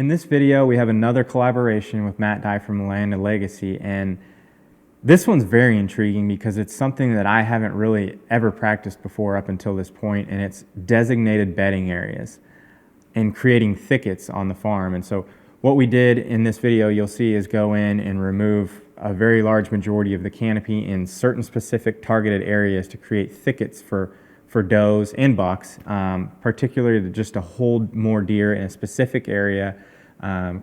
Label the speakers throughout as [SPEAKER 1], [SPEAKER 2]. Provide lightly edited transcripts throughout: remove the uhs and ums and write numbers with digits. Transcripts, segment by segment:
[SPEAKER 1] In this video, we have another collaboration with Matt Dye from Land of Legacy, and this one's very intriguing because it's something that I haven't really ever practiced before up until this point, and it's designated bedding areas and creating thickets on the farm. And so what we did in this video, you'll see, is go in and remove a very large majority of the canopy in certain specific targeted areas to create thickets for does and bucks, particularly just to hold more deer in a specific area,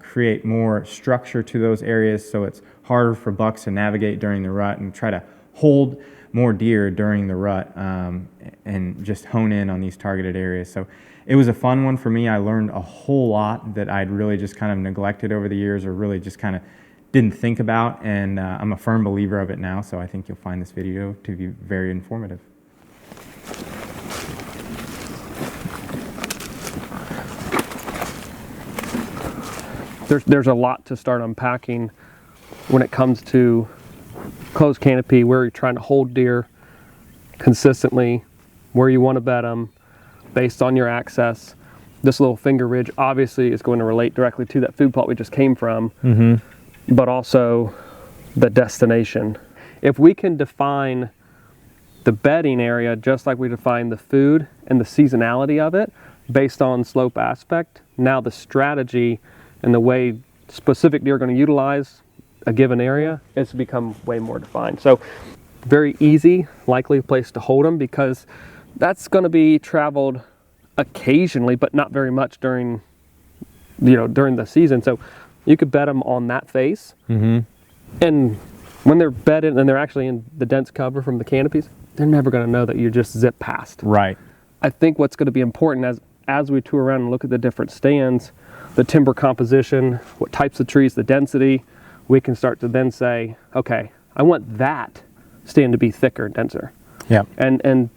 [SPEAKER 1] create more structure to those areas so it's harder for bucks to navigate during the rut, and try to hold more deer during the rut, and just hone in on these targeted areas. So it was a fun one for me. I learned a whole lot that I'd really just kind of neglected over the years, or really just kind of didn't think about, and I'm a firm believer of it now, so I think you'll find this video to be very informative.
[SPEAKER 2] There's a lot to start unpacking when it comes to closed canopy, where you're trying to hold deer consistently, where you want to bed them based on your access. This little finger ridge obviously is going to relate directly to that food plot we just came from, but also the destination. If we can define the bedding area just like we define the food and the seasonality of it based on slope aspect, now the strategy and the way specific deer are going to utilize a given area, it's become way more defined. So very easy, likely place to hold them, because that's going to be traveled occasionally, but not very much during the season. So you could bed them on that face, and when they're bedded and they're actually in the dense cover from the canopies, they're never going to know that you just zip past.
[SPEAKER 1] Right.
[SPEAKER 2] I think what's going to be important as we tour around and look at the different stands, the timber composition, what types of trees, the density, we can start to then say, okay, I want that stand to be thicker and denser.
[SPEAKER 1] Yeah.
[SPEAKER 2] And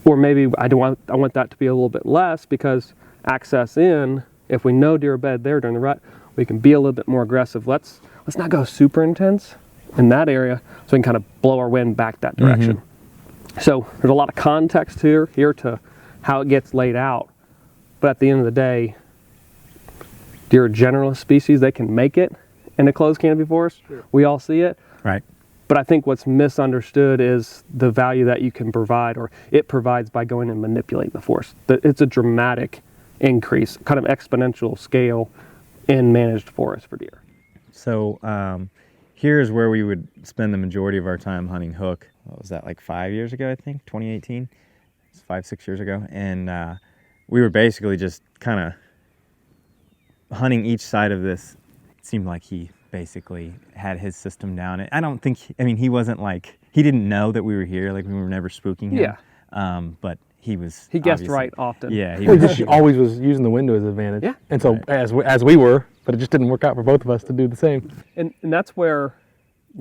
[SPEAKER 2] or maybe I want that to be a little bit less, because access in, if we know deer are bedded there during the rut, we can be a little bit more aggressive. Let's not go super intense in that area, so we can kind of blow our wind back that direction. So there's a lot of context here to how it gets laid out, but at the end of the day, deer are generalist species. They can make it in a closed canopy forest. Sure. We all see it.
[SPEAKER 1] Right.
[SPEAKER 2] But I think what's misunderstood is the value that you can provide, or it provides, by going and manipulating the forest. It's a dramatic increase, kind of exponential scale in managed forest for deer.
[SPEAKER 1] So here's where we would spend the majority of our time hunting hook. What was that, like 5 years ago, I think, 2018? It's 5-6 years ago. And we were basically just kind of hunting each side of this. It seemed like he basically had his system down. I don't think, he wasn't like, he didn't know that we were here, like we were never spooking him.
[SPEAKER 2] Yeah.
[SPEAKER 1] But he
[SPEAKER 2] guessed right often.
[SPEAKER 1] Yeah.
[SPEAKER 3] He just always was using the wind to his advantage.
[SPEAKER 2] Yeah.
[SPEAKER 3] And so as we were, but it just didn't work out for both of us to do the same.
[SPEAKER 2] And that's where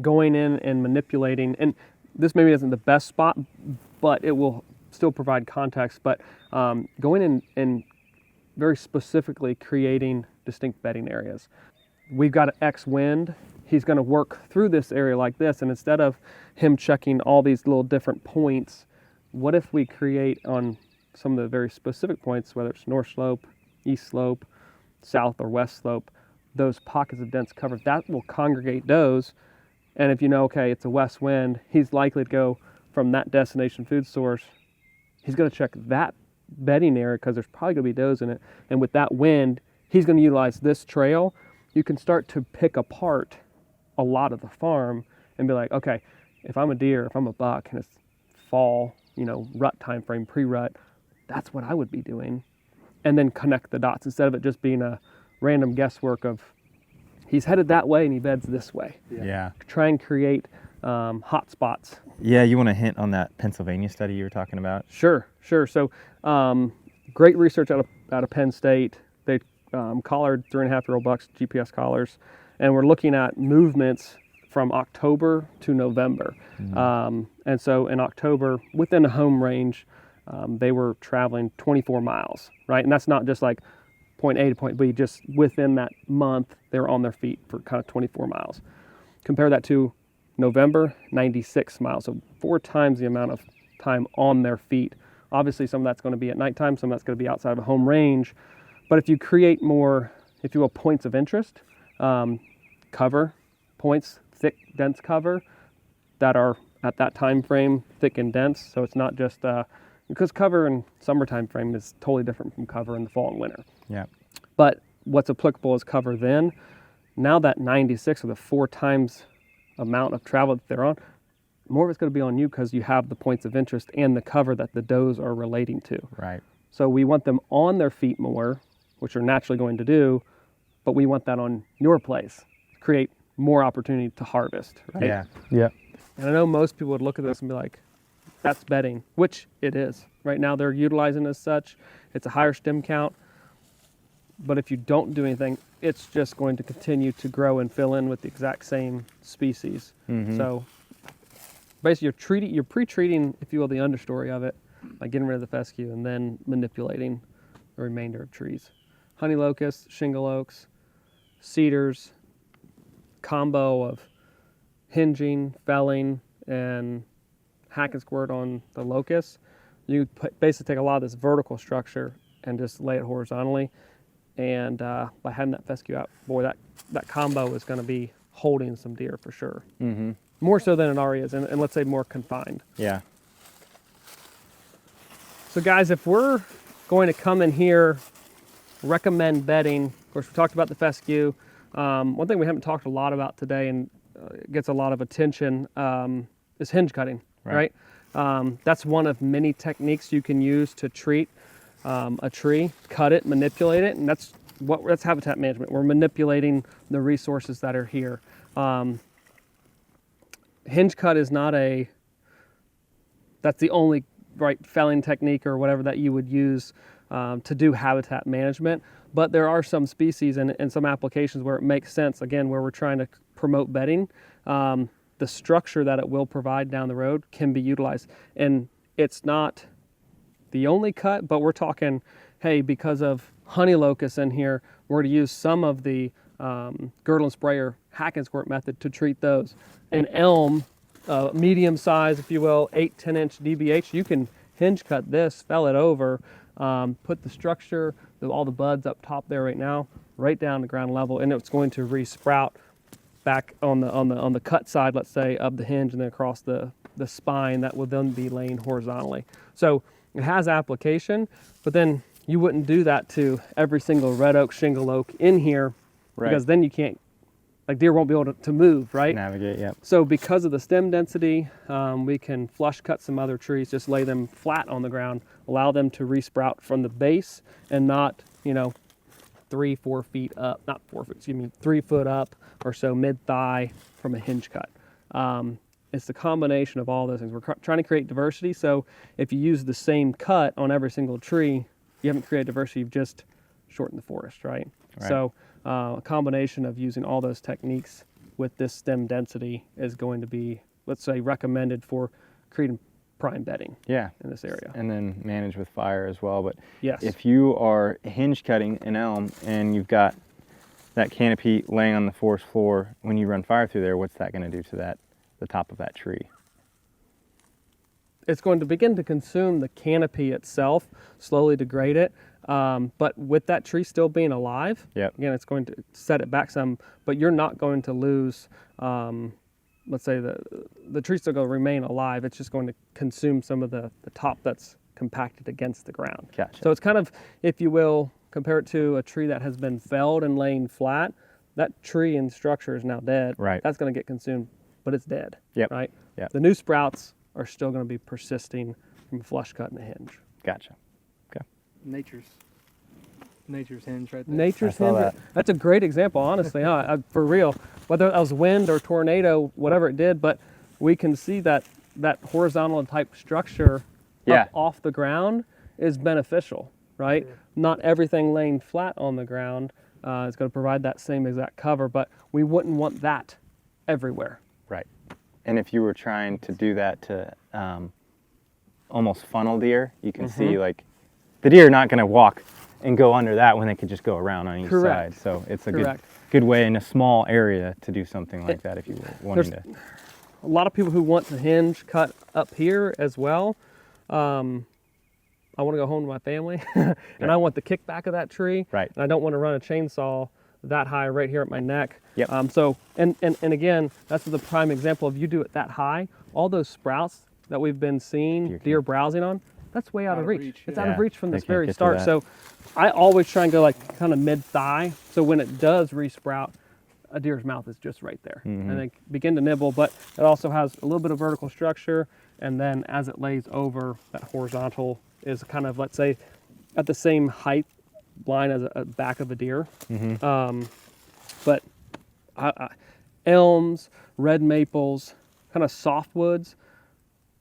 [SPEAKER 2] going in and manipulating, and this maybe isn't the best spot, but it will still provide context, but going in and very specifically creating distinct bedding areas. We've got an X wind. He's going to work through this area like this, and instead of him checking all these little different points, what if we create on some of the very specific points, whether it's north slope, east slope, south or west slope, those pockets of dense cover that will congregate does. And if you know, okay, it's a west wind, he's likely to go from that destination food source. He's going to check that bedding area because there's probably going to be does in it. And with that wind, he's going to utilize this trail. You can start to pick apart a lot of the farm and be like, okay, if I'm a deer, if I'm a buck, and it's fall, rut time frame, pre-rut, that's what I would be doing. And then connect the dots instead of it just being a random guesswork of he's headed that way and he beds this way.
[SPEAKER 1] Yeah.
[SPEAKER 2] Try and create hot spots.
[SPEAKER 1] Yeah, you want to hint on that Pennsylvania study you were talking about?
[SPEAKER 2] Sure. So great research out of Penn State. They collared 3.5-year-old bucks, GPS collars, and we're looking at movements from October to November. And so in October, within a home range, they were traveling 24 miles, right? And that's not just like point A to point B, just within that month, they were on their feet for kind of 24 miles. Compare that to November, 96 miles, so 4 times the amount of time on their feet. Obviously, some of that's going to be at nighttime, some of that's going to be outside of a home range. But if you create more if you will, points of interest, cover points, thick, dense cover that are at that time frame, thick and dense. So it's not just because cover in summer time frame is totally different from cover in the fall and winter.
[SPEAKER 1] Yeah.
[SPEAKER 2] But what's applicable is cover then. Now that 96 or the 4 times amount of travel that they're on, more of it's going to be on you because you have the points of interest and the cover that the does are relating to.
[SPEAKER 1] Right.
[SPEAKER 2] So we want them on their feet more, which are naturally going to do, but we want that on your place to create more opportunity to harvest. Right?
[SPEAKER 1] Yeah.
[SPEAKER 3] Yeah.
[SPEAKER 2] And I know most people would look at this and be like, that's bedding, which it is. Right now they're utilizing it as such. It's a higher stem count. But if you don't do anything, it's just going to continue to grow and fill in with the exact same species.
[SPEAKER 1] Mm-hmm.
[SPEAKER 2] So basically you're pre-treating, if you will, the understory of it by getting rid of the fescue and then manipulating the remainder of trees. Honey locusts, shingle oaks, cedars, combo of hinging, felling, and hack and squirt on the locust. You basically take a lot of this vertical structure and just lay it horizontally. And by having that fescue out, boy, that combo is going to be holding some deer for sure.
[SPEAKER 1] Mm-hmm.
[SPEAKER 2] More so than it already is, and let's say more confined.
[SPEAKER 1] Yeah.
[SPEAKER 2] So guys, if we're going to come in here, recommend bedding, of course we talked about the fescue. One thing we haven't talked a lot about today and gets a lot of attention is hinge cutting, right? That's one of many techniques you can use to treat a tree, cut it, manipulate it, and that's habitat management. We're manipulating the resources that are here. Hinge cut is not that's the only felling technique or whatever that you would use to do habitat management, but there are some species and some applications where it makes sense, again, where we're trying to promote bedding. The structure that it will provide down the road can be utilized, and it's not the only cut, but we're talking, hey, because of honey locusts in here, we're going to use some of the girdle and sprayer hack and squirt method to treat those. An elm, medium size, if you will, 8-10 inch DBH, you can hinge cut this, fell it over, put the structure, all the buds up top there right now, right down to ground level, and it's going to re-sprout back on the cut side, let's say, of the hinge and then across the spine that will then be laying horizontally. So it has application, but then you wouldn't do that to every single red oak, shingle oak in here, because then you can't, deer won't be able to move, right?
[SPEAKER 1] Navigate, yep.
[SPEAKER 2] So because of the stem density, we can flush cut some other trees, just lay them flat on the ground, allow them to resprout from the base and not, 3-4 feet up, not 4 feet, 3 foot up or so mid-thigh from a hinge cut. It's the combination of all those things. We're trying to create diversity, so if you use the same cut on every single tree, you haven't created diversity, you've just shortened the forest, right? So a combination of using all those techniques with this stem density is going to be, let's say, recommended for creating prime bedding in this area.
[SPEAKER 1] And then manage with fire as well. But
[SPEAKER 2] yes,
[SPEAKER 1] if you are hinge cutting an elm and you've got that canopy laying on the forest floor, when you run fire through there, what's that going to do to the top of that tree?
[SPEAKER 2] It's going to begin to consume the canopy itself, slowly degrade it. But with that tree still being alive, again, it's going to set it back some, but you're not going to lose, let's say the tree's still going to remain alive. It's just going to consume some of the top that's compacted against the ground.
[SPEAKER 1] Gotcha.
[SPEAKER 2] So it's kind of, if you will, compare it to a tree that has been felled and laying flat. That tree and structure is now dead.
[SPEAKER 1] Right.
[SPEAKER 2] That's going to get consumed, but it's dead.
[SPEAKER 1] Yep.
[SPEAKER 2] Right?
[SPEAKER 1] Yep.
[SPEAKER 2] The new sprouts are still going to be persisting from a flush cut and a hinge.
[SPEAKER 1] Gotcha. Okay.
[SPEAKER 4] Nature's hinge right there.
[SPEAKER 2] Nature's
[SPEAKER 1] I saw
[SPEAKER 2] hinge.
[SPEAKER 1] that.
[SPEAKER 2] That's a great example, honestly, for real. Whether that was wind or tornado, whatever it did, but we can see that horizontal type structure up off the ground is beneficial, right? Yeah. Not everything laying flat on the ground is going to provide that same exact cover, but we wouldn't want that everywhere.
[SPEAKER 1] Right. And if you were trying to do that to almost funnel deer, you can see the deer are not going to walk and go under that when they could just go around on each side. So it's a good way in a small area to do something like that if you were wanting to.
[SPEAKER 2] A lot of people who want to hinge cut up here as well. I want to go home to my family and I want the kickback of that tree.
[SPEAKER 1] Right.
[SPEAKER 2] And I don't want to run a chainsaw that high right here at my neck.
[SPEAKER 1] Yep.
[SPEAKER 2] So, and again, that's the prime example of you do it that high, all those sprouts that we've been seeing deer browsing on, that's way out of reach. It's out of reach from this very start. So I always try and go like kind of mid-thigh. So when it does re-sprout, a deer's mouth is just right there. And they begin to nibble, but it also has a little bit of vertical structure. And then as it lays over, that horizontal is kind of, let's say, at the same height line as a back of a deer. But elms, red maples, kind of softwoods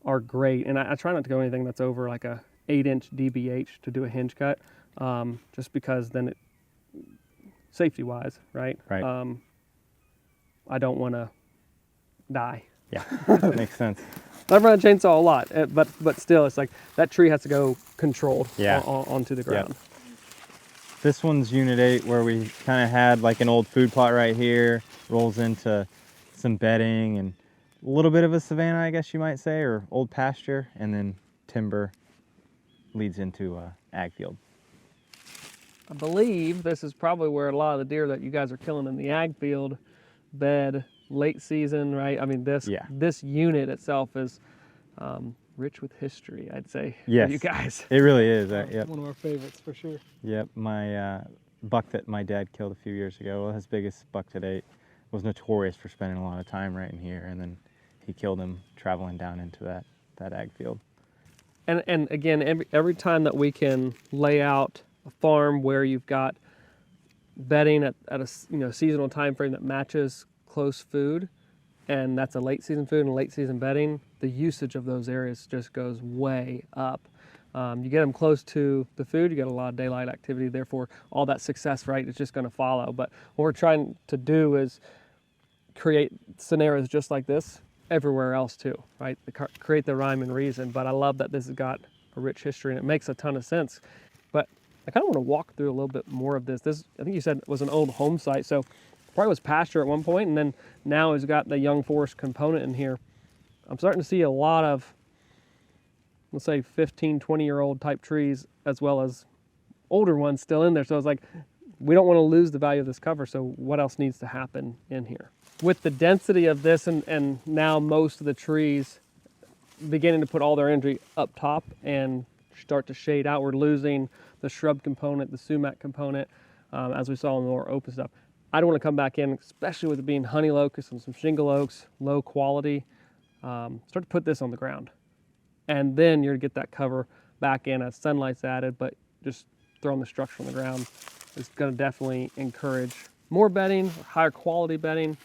[SPEAKER 2] are great. And I try not to go anything that's over like a 8-inch DBH to do a hinge cut, just because then it, safety-wise, right?
[SPEAKER 1] Right.
[SPEAKER 2] I don't want to die.
[SPEAKER 1] Yeah, makes sense.
[SPEAKER 2] I've run a chainsaw a lot, but still, it's like that tree has to go controlled onto the ground.
[SPEAKER 1] Yep. This one's Unit 8, where we kind of had like an old food plot right here, rolls into some bedding and a little bit of a savanna, I guess you might say, or old pasture, and then timber leads into ag field.
[SPEAKER 2] I believe this is probably where a lot of the deer that you guys are killing in the ag field bed late season, right? I mean, this unit itself is rich with history, I'd say, for you guys.
[SPEAKER 1] It really is. Yep.
[SPEAKER 4] One of our favorites for sure.
[SPEAKER 1] Yep, my buck that my dad killed a few years ago, well, his biggest buck to date, was notorious for spending a lot of time right in here, and then he killed him traveling down into that ag field.
[SPEAKER 2] And again, every time that we can lay out a farm where you've got bedding at a seasonal time frame that matches close food, and that's a late season food and late season bedding, the usage of those areas just goes way up. You get them close to the food, you get a lot of daylight activity, therefore all that success rate is just going to follow. But what we're trying to do is create scenarios just like this everywhere else too, right? Create the rhyme and reason. But I love that this has got a rich history and it makes a ton of sense. But I kind of want to walk through a little bit more of this. This, I think you said, was an old home site, so probably was pasture at one point, and then now it's got the young forest component in here. I'm starting to see a lot of, let's say, 15, 20-year-old type trees, as well as older ones still in there. So it's like, we don't want to lose the value of this cover, so what else needs to happen in here? With the density of this, and now most of the trees beginning to put all their energy up top and start to shade out, we're losing the shrub component, the sumac component, as we saw in the more open stuff. I don't want to come back in, especially with it being honey locust and some shingle oaks, low quality. Start to put this on the ground. And then you're going to get that cover back in as sunlight's added, but just throwing the structure on the ground is going to definitely encourage more bedding, higher quality bedding.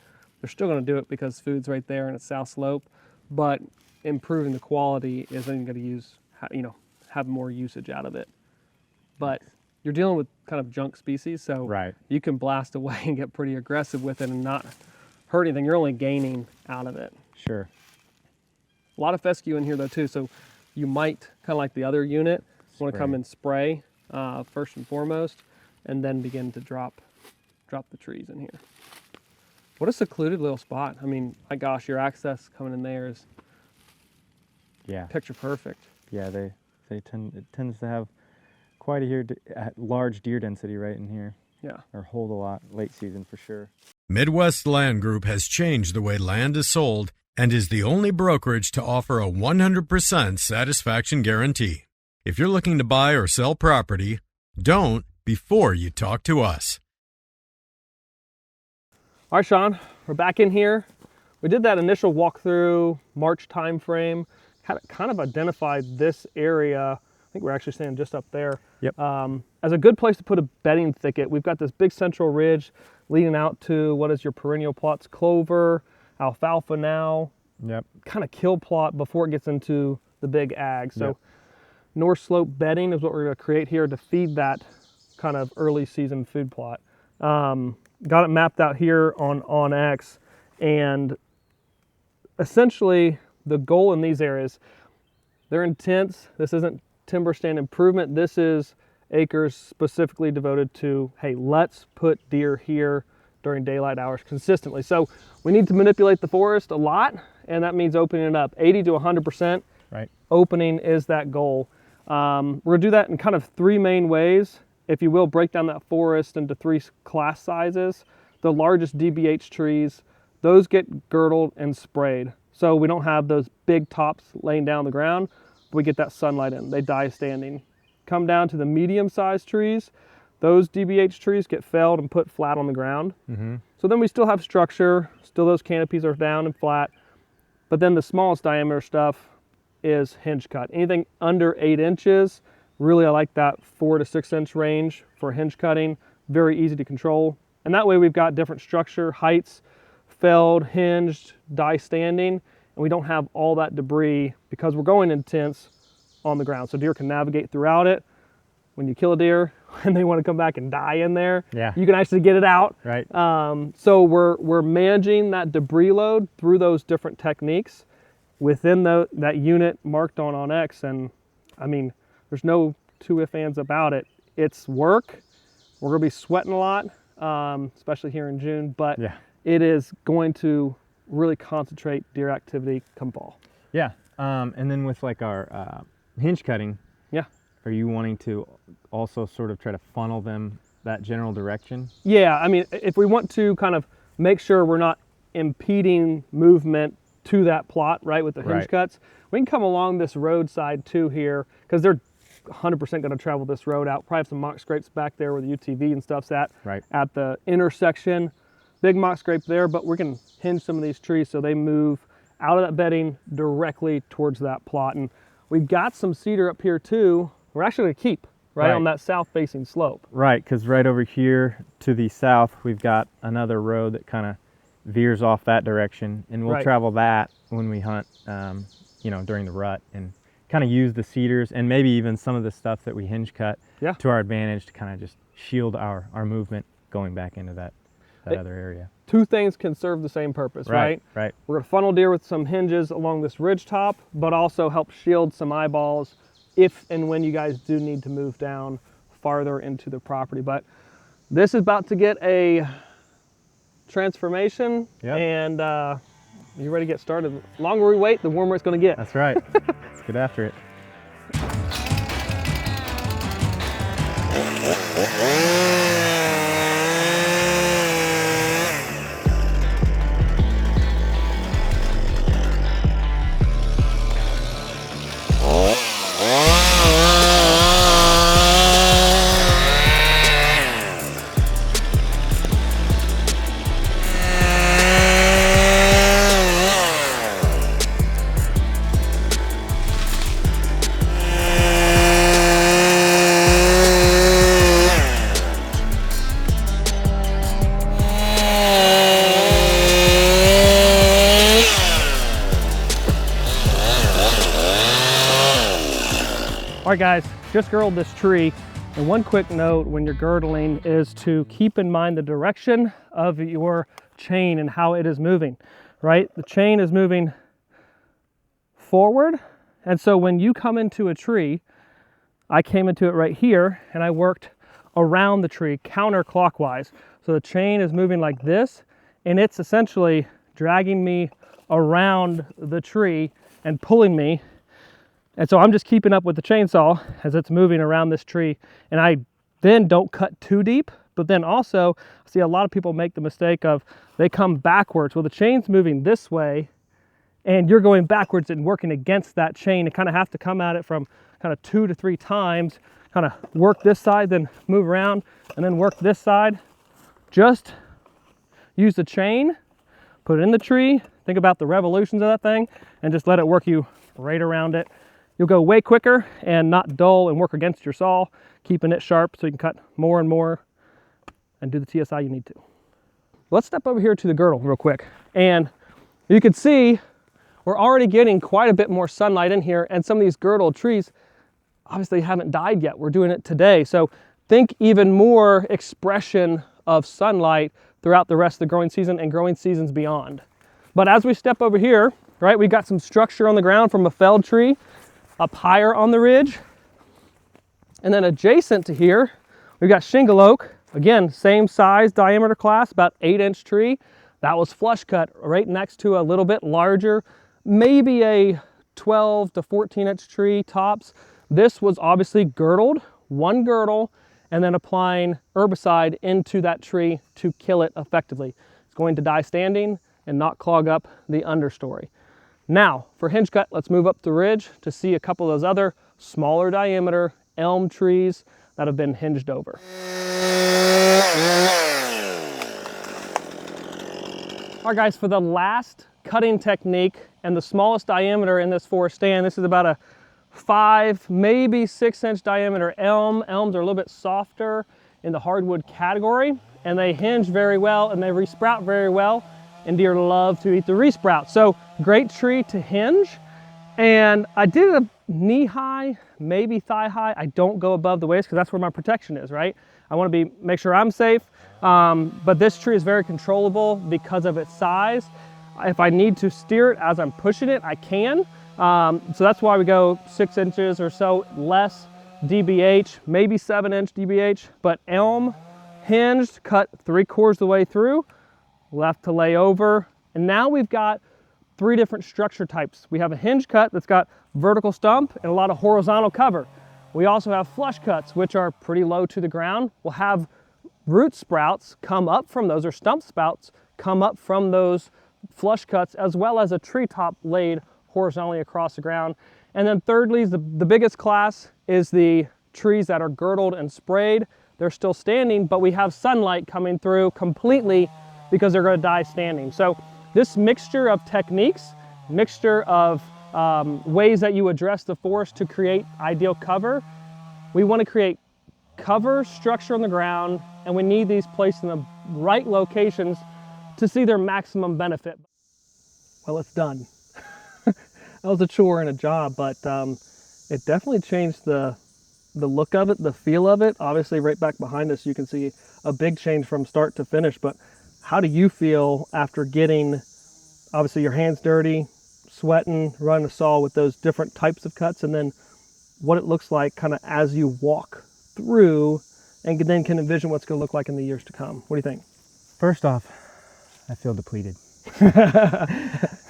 [SPEAKER 2] They're still going to do it because food's right there and it's south slope, but improving the quality is then going to use, have more usage out of it. But you're dealing with kind of junk species, so you can blast away and get pretty aggressive with it and not hurt anything. You're only gaining out of it.
[SPEAKER 1] Sure.
[SPEAKER 2] A lot of fescue in here though too, so you might, kind of like the other unit, want to come and spray first and foremost, and then begin to drop the trees in here. What a secluded little spot. I mean, my gosh, your access coming in there is picture perfect.
[SPEAKER 1] Yeah, it tends to have quite a large deer density right in here.
[SPEAKER 2] Yeah.
[SPEAKER 1] Or hold a lot late season for sure.
[SPEAKER 5] Midwest Land Group has changed the way land is sold and is the only brokerage to offer a 100% satisfaction guarantee. If you're looking to buy or sell property, don't before you talk to us.
[SPEAKER 2] All right, Sean, we're back in here. We did that initial walkthrough March time frame, kind of identified this area. I think we're actually standing just up there.
[SPEAKER 1] Yep.
[SPEAKER 2] As a good place to put a bedding thicket. We've got this big central ridge leading out to what is your perennial plots, clover, alfalfa now.
[SPEAKER 1] Yep.
[SPEAKER 2] Kind of kill plot before it gets into the big ag. So north slope bedding is what we're going to create here to feed that kind of early season food plot. Got it mapped out here on X, and essentially the goal in these areas, they're intense. This isn't timber stand improvement. This is acres specifically devoted to, hey, let's put deer here during daylight hours consistently. So we need to manipulate the forest a lot, and that means opening it up. 80 to 100%
[SPEAKER 1] right.
[SPEAKER 2] Opening is that goal. We're gonna do that in kind of three main ways. if you will, break down that forest into 3 class sizes. The largest DBH trees, those get girdled and sprayed. So we don't have those big tops laying down on the ground, but we get that sunlight in. They die standing. Come down to the medium-sized trees, those DBH trees get felled and put flat on the ground. So then we still have structure, still those canopies are down and flat, but then the smallest diameter stuff is hinge cut. Anything under 8 inches, really I like that 4 to 6 inch range for hinge cutting, very easy to control. And that way we've got different structure, heights, felled, hinged, die standing, and we don't have all that debris because we're going intense on the ground. So deer can navigate throughout it. When you kill a deer and they want to come back and die in there, you can actually get it out.
[SPEAKER 1] Right.
[SPEAKER 2] So we're managing that debris load through those different techniques within that unit marked on X. And I mean, there's no two ifs, ands about it. It's work. We're going to be sweating a lot, especially here in June, but it is going to really concentrate deer activity come fall.
[SPEAKER 1] Yeah. And then with like our hinge cutting, are you wanting to also sort of try to funnel them that general direction?
[SPEAKER 2] Yeah, I mean, if we want to kind of make sure we're not impeding movement to that plot, right, with the hinge cuts, we can come along this roadside too here, because they're 100% going to travel this road out. Probably have some mock scrapes back there where the UTV and stuff's at the intersection. Big mock scrape there, but we're going to hinge some of these trees so they move out of that bedding directly towards that plot. And we've got some cedar up here too. We're actually going to keep on that south-facing slope. Right, because right over here to the south, we've got another road that kind of veers off that direction, and we'll travel that when we hunt, you know, during the rut, and kind of use the cedars and maybe even some of the stuff that we hinge cut to our advantage to kind of just shield our movement going back into that other area. 2 things can serve the same purpose, right? Right. We're going to funnel deer with some hinges along this ridge top, but also help shield some eyeballs if and when you guys do need to move down farther into the property. But this is about to get a transformation, and you ready to get started. The longer we wait, the warmer it's going to get. That's right. Let's get after it. All right guys, just girdled this tree, and one quick note when you're girdling is to keep in mind the direction of your chain and how it is moving, right? The chain is moving forward, and so when you come into a tree, I came into it right here and I worked around the tree counterclockwise. So the chain is moving like this, and it's essentially dragging me around the tree and pulling me. And so I'm just keeping up with the chainsaw as it's moving around this tree. And I then don't cut too deep, but then also I see a lot of people make the mistake of they come backwards. Well, the chain's moving this way and you're going backwards and working against that chain. You kind of have to come at it from kind of 2 to 3 times, kind of work this side, then move around and then work this side. Just use the chain, put it in the tree, think about the revolutions of that thing, and just let it work you right around it. You'll go way quicker and not dull and work against your saw, keeping it sharp so you can cut more and more and do the TSI you need to. Let's step over here to the girdle real quick. And you can see we're already getting quite a bit more sunlight in here, and some of these girdled trees obviously haven't died yet. We're doing it today. So think even more expression of sunlight throughout the rest of the growing season and growing seasons beyond. But as we step over here, right, we've got some structure on the ground from a felled tree up higher on the ridge. And then adjacent to here, we've got shingle oak. Again, same size, diameter class, about 8-inch tree. That was flush cut right next to a little bit larger, maybe a 12 to 14-inch tree tops. This was obviously girdled, one girdle, and then applying herbicide into that tree to kill it effectively. It's going to die standing and not clog up the understory. Now, for hinge cut, let's move up the ridge to see a couple of those other smaller diameter elm trees that have been hinged over. All right, guys, for the last cutting technique and the smallest diameter in this forest stand, this is about a 5, maybe 6-inch diameter elm. Elms are a little bit softer in the hardwood category, and they hinge very well and they resprout very well, and deer love to eat the resprout. So great tree to hinge. And I did a knee high, maybe thigh high. I don't go above the waist because that's where my protection is, right? I want to make sure I'm safe. But this tree is very controllable because of its size. If I need to steer it as I'm pushing it, I can. So that's why we go 6 inches or so less DBH, maybe 7-inch DBH, but elm hinged, cut 3/4 of the way through, left to lay over. And now we've got 3 different structure types. We have a hinge cut that's got vertical stump and a lot of horizontal cover. We also have flush cuts, which are pretty low to the ground. We'll have root sprouts come up from those, or stump sprouts come up from those flush cuts, as well as a treetop laid horizontally across the ground. And then thirdly, the biggest class is the trees that are girdled and sprayed. They're still standing, but we have sunlight coming through completely because they're going to die standing. So this mixture of techniques, mixture of ways that you address the forest to create ideal cover, we want to create cover structure on the ground, and we need these placed in the right locations to see their maximum benefit. Well, it's done. That was a chore and a job, but it definitely changed the look of it, the feel of it. Obviously, right back behind us, you can see a big change from start to finish. But how do you feel after getting, obviously, your hands dirty, sweating, running a saw with those different types of cuts, and then what it looks like kind of as you walk through and then can envision what's going to look like in the years to come? What do you think?
[SPEAKER 1] First off, I feel depleted.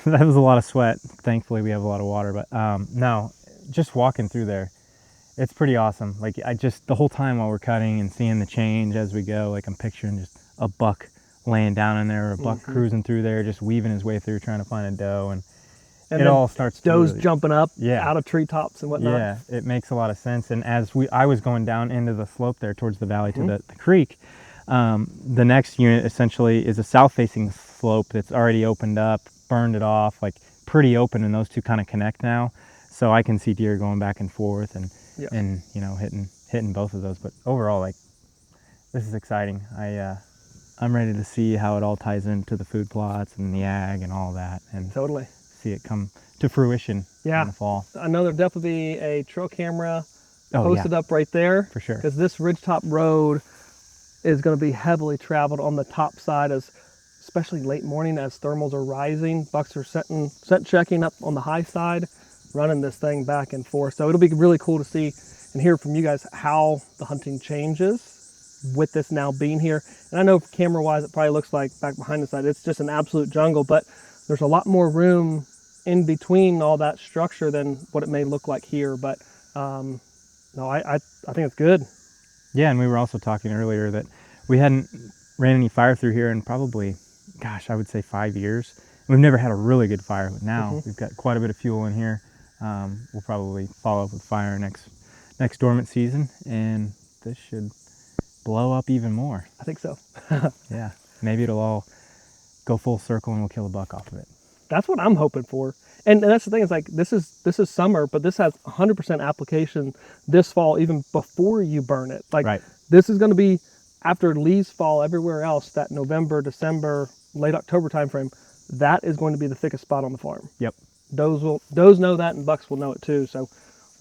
[SPEAKER 1] That was a lot of sweat. Thankfully, we have a lot of water, but no, just walking through there, it's pretty awesome. Like, the whole time while we're cutting and seeing the change as we go, like, I'm picturing just a buck laying down in there, or a buck cruising through there, just weaving his way through trying to find a doe, and it all starts to
[SPEAKER 2] does
[SPEAKER 1] really,
[SPEAKER 2] jumping up
[SPEAKER 1] yeah,
[SPEAKER 2] out of treetops and whatnot.
[SPEAKER 1] Yeah, it makes a lot of sense. And as I was going down into the slope there towards the valley to the creek, the next unit essentially is a south-facing slope that's already opened up, burned it off, like pretty open, and those two kind of connect now. So I can see deer going back and forth and you know, hitting both of those. But overall, like, this is exciting. I'm ready to see how it all ties into the food plots and the ag and all that, and
[SPEAKER 2] Totally.
[SPEAKER 1] see it come to fruition in the fall.
[SPEAKER 2] I know there'll definitely be a trail camera
[SPEAKER 1] Oh,
[SPEAKER 2] posted up right there.
[SPEAKER 1] For sure.
[SPEAKER 2] Because this ridgetop road is going to be heavily traveled on the top side, especially late morning as thermals are rising. Bucks are scent checking up on the high side, running this thing back and forth. So it'll be really cool to see and hear from you guys how the hunting changes with this now being here. And I know camera-wise, it probably looks like back behind the side, it's just an absolute jungle, but there's a lot more room in between all that structure than what it may look like here. But no, I think it's good.
[SPEAKER 1] Yeah, and we were also talking earlier that we hadn't ran any fire through here in probably, gosh, I would say 5 years. We've never had a really good fire, but now we've got quite a bit of fuel in here. We'll probably follow up with fire next dormant season, and this should blow up even more.
[SPEAKER 2] I think so.
[SPEAKER 1] Yeah, maybe it'll all go full circle and we'll kill a buck off of it.
[SPEAKER 2] That's what I'm hoping for. And that's the thing, is like, this is summer, but this has 100% application this fall, even before you burn it. Like, this is going to be after leaves fall everywhere else, that November, December, late October timeframe. That is going to be the thickest spot on the farm.
[SPEAKER 1] Yep.
[SPEAKER 2] Does know that, and bucks will know it too. So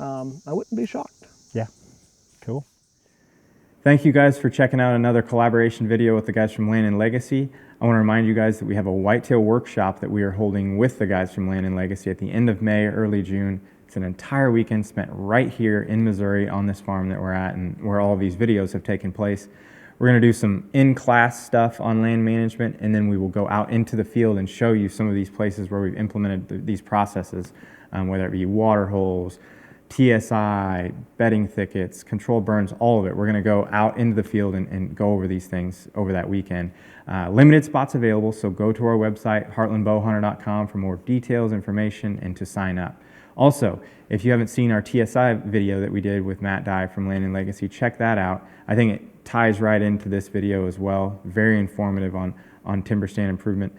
[SPEAKER 2] I wouldn't be shocked.
[SPEAKER 1] Yeah. Cool. Thank you guys for checking out another collaboration video with the guys from Land and Legacy. I want to remind you guys that we have a whitetail workshop that we are holding with the guys from Land and Legacy at the end of May, early June. It's an entire weekend spent right here in Missouri on this farm that we're at and where all these videos have taken place. We're going to do some in-class stuff on land management, and then we will go out into the field and show you some of these places where we've implemented these processes, whether it be water holes, TSI, bedding thickets, controlled burns, all of it. We're going to go out into the field and go over these things over that weekend. Limited spots available, so go to our website, heartlandbowhunter.com, for more details, information, and to sign up. Also, if you haven't seen our TSI video that we did with Matt Dye from Land and Legacy, check that out. I think it ties right into this video as well. Very informative on timber stand improvement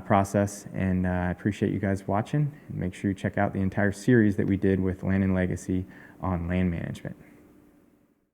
[SPEAKER 1] process, and I appreciate you guys watching. Make sure you check out the entire series that we did with Land and Legacy on land management.